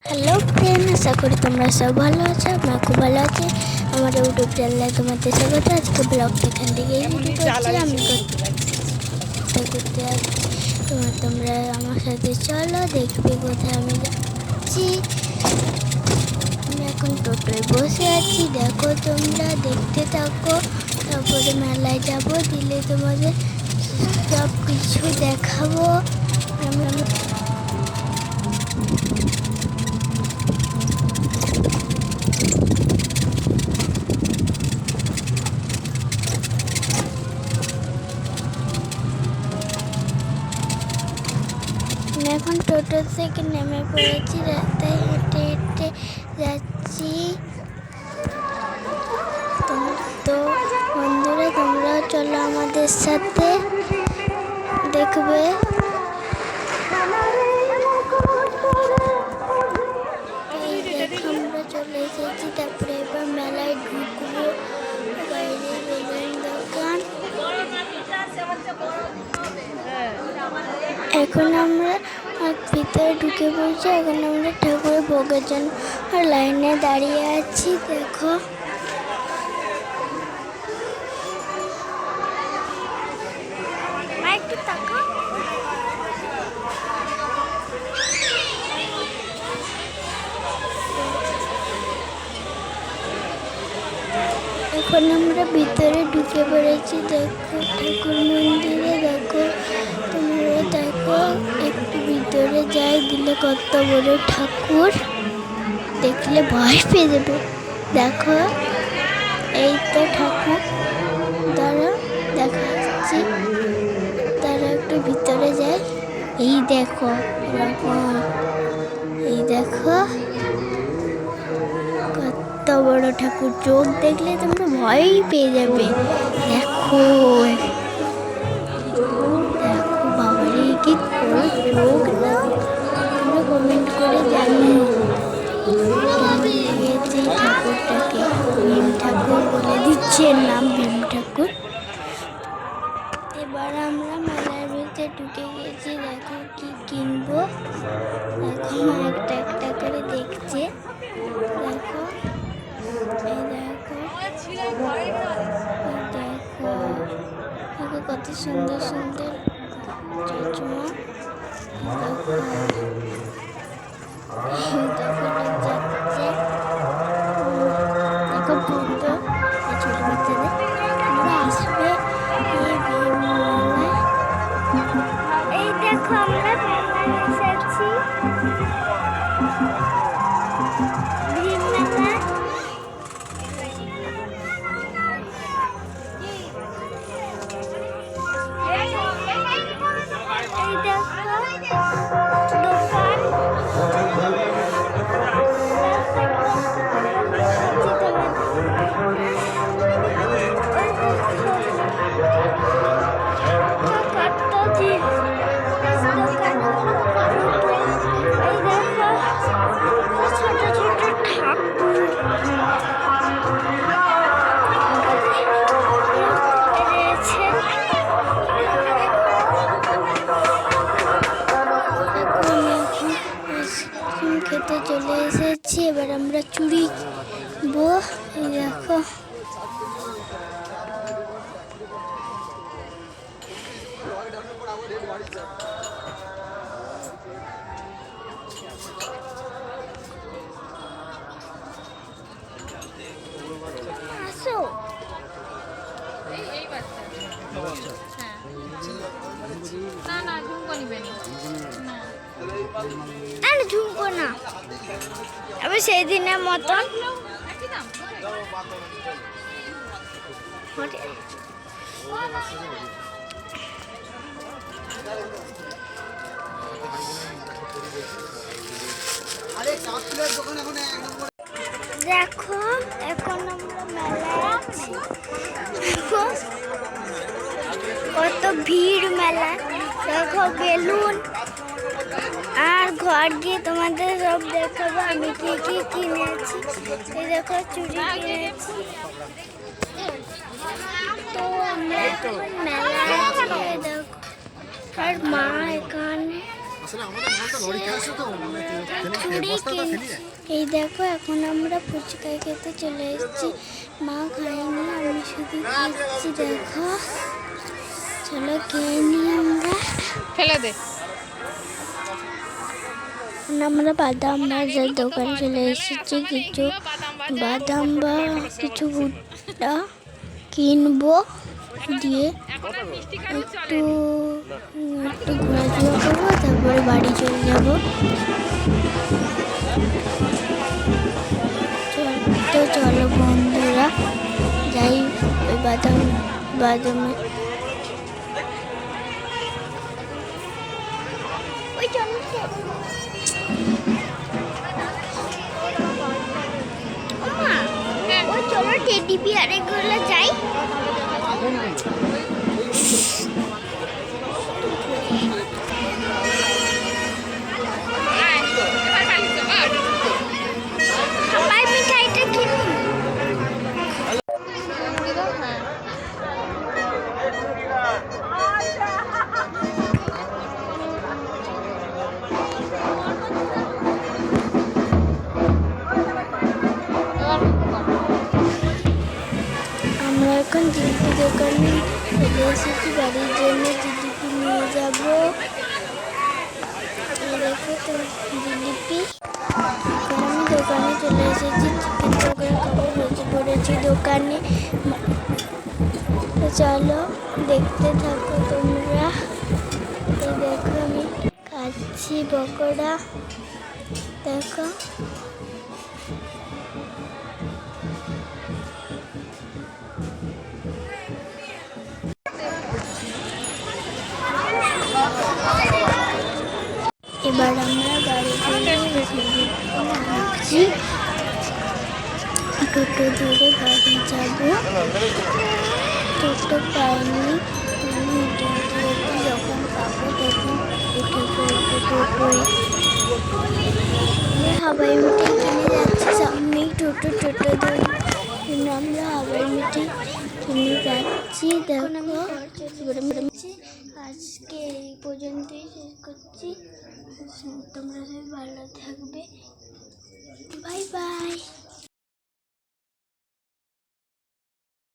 Hello friend, আশা করি তোমরা সব ভালো আছো। আমরা খুব ভালো আছি। আমার ইউটিউব চ্যানেলে তোমাদের স্বাগত। আজকে ব্লগটা এখান থেকেই শুরু করছি। আমি করতে যাচ্ছি। তোমরা আমার সাথে চলো, দেখবে কোথায় আমি যাচ্ছি। আমি এখন টোটোয় বসে আছি, দেখো তোমরা দেখতে থাকো। তারপরে মেলায় যাব, দিলে তোমাদের সব কিছু দেখাবো। এখন টোটো থেকে নেমে পড়েছি, রাস্তায় হেঁটে হেঁটে যাচ্ছি। তো বন্ধুরা, তোমরাও চলো আমাদের সাথে, দেখবে। এই দেখো আমরা চলে এসেছি। তারপরে এবার মেলায় ঢুকবো। বাইরে বেলুন দোকান। এখন আমরা ভিতরে ঢুকে পড়ছি। এখন আমরা ঠাকুরের ভোগের জন্য লাইনে দাঁড়িয়ে আছি, দেখো। এখন আমরা ভিতরে ঢুকে পড়েছি, দেখো ঠাকুর মন্দিরে। দেখো তোমরা দেখো, একটু ভিতরে যাই, দিলে কত বড় ঠাকুর, দেখলে ভয় পেয়ে যাবে। দেখো এই তো ঠাকুর, তারা দেখাচ্ছি। তারা একটু ভিতরে যায়। এই দেখো এরকম, এই দেখো কত বড় ঠাকুর, চোখ দেখলে তোমরা ভয়ই পেয়ে যাবে। দেখো দেখো বাবারে, কি চোখ না, তোমরা কমেন্ট করে জানিও লেগেছে ঠাকুরটাকে। ভীম ঠাকুর বলে দিচ্ছে, নাম ভীম ঠাকুর। এবার আমরা মেলার ভিতরে ঢুকে গেছি। দেখো কি কিনবো, এখন একটা একটা করে দেখছে। দেখো এই দেখো, দেখো দেখো কত সুন্দর সুন্দর চশমা। দেখো লোক যাচ্ছে। দেখো বন্ধু, ছোট বাচ্চাদের আমরা আসবে এই দেখো আমরা মেলায় এসেছি। খেতে চলে এসেছি। এবার আমরা চুড়ি বো, দেখো আসো। ঝুমকো না, আমি সেই দিনের মতন দেখো। এখন আমরা মেলায় আছি, কত ভিড় মেলা। দেখো বেলুন, আর ঘর গিয়ে তোমাদের সব দেখাবো আমি কি কি কিনেছি। এই দেখো চুড়ি কিনেছি। তো আমরা মেলায় আছি, দেখো আর মা এখানে এই দেখো এখন আমরা ফুচকা খেতে চলে এসেছি। মা খায়নি, আমি শুধু খাচ্ছি। দেখো চলো খেয়ে নি আমরা। ফেলে দে। আমরা বাদাম ভাজার দোকান চলে এসেছি। কিছু বাদাম বা কিছু ভুট্টা কিনবো, দিয়ে একটু ঘোরাফেরা করবো, তারপরে বাড়ি চলে যাবো। তো চলো বন্ধুরা যাই ওই বাদামে ওই চলো ওই চলো টেডি বিয়ারে গুলো যাই। সবাই মিঠাইটা কিনুন। আমরা এখন জিলিপি দোকানে চলে এসেছি বাড়ির জন্য। জিলিপি নিয়ে যাবো। দেখো তো জিলিপি। এখন আমি দোকানে চলে এসেছি, চিকেন পকোড়া খাবো, বসে পড়েছি দোকানে। তো চলো দেখতে থাকো তোমরা। এই দেখো আমি খাচ্ছি পকোড়া, দেখো। এবার আমরা বাড়ি যাচ্ছি, টোটো ধরে বাড়ি যাবো। টোটো পাইনি, আমি হেঁটে হেঁটে যখন পাবো তখন উঠে পড়বো টোটোয়। হাওয়াই মিঠাই কিনে যাচ্ছি, সামনেই টোটো ধরে আমরা হাওয়াই মিঠাই কিনে যাচ্ছি। দেখো আজকে এই পর্যন্তই শেষ করছি। তোমরা সবাই ভালো থাকবে। Bye bye.